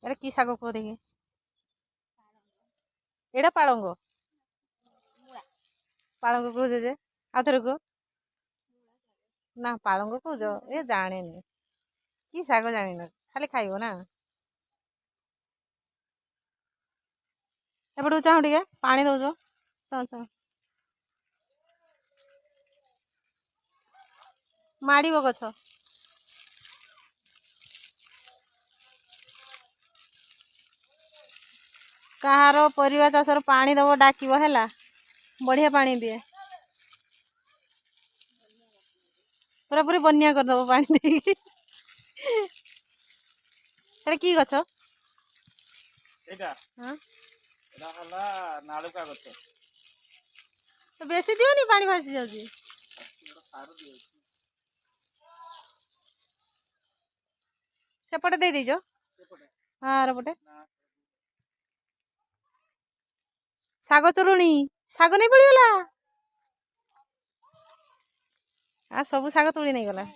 ଏଟା କି ଶାଗ କୁହ ଦେଖି? ଏଇଟା ପାଳଙ୍ଗ। ପାଳଙ୍ଗ କହୁଛ ଯେ ଆଉ ଥରେ କୁହ। ନା ପାଳଙ୍ଗ କହୁଛ ଏ ଜାଣିନି କି ଶାଗ ଜାଣିନ ଖାଲି ଖାଇବ ନା। ଏପଟକୁ ଚାହୁଁ ଟିକେ ପାଣି ଦଉଛ ଚାହୁଁ ମାଡ଼ିବ ଗଛ। କାହାର ପରିବା ଚାଷର ପାଣି ଦବ ଡାକିବ ହେଲା, ବଢିଆ ପାଣି ଦିଏ। ପୁରା ପୁରି ବନ୍ୟା କରିଦବ ପାଣି ଦେଇକି। ସେଟା କି ଗଛ? ଏଇଟା ହଁ ଏଇଟା ହେଲା ନାଳୁକା ଗଛ। ବେଶୀ ଦିଅନି ପାଣି ଭାସି ଯାଉଛି। ସେପଟେ ଦେଇ ଦେଇଛ ହଁ ଆର ପଟେ। ଶାଗ ଚୋରୁଣି ଶାଗ ନେଇ ପଳିଗଲା। ଆ ସବୁ ଶାଗ ତୋଳି ନେଇଗଲା।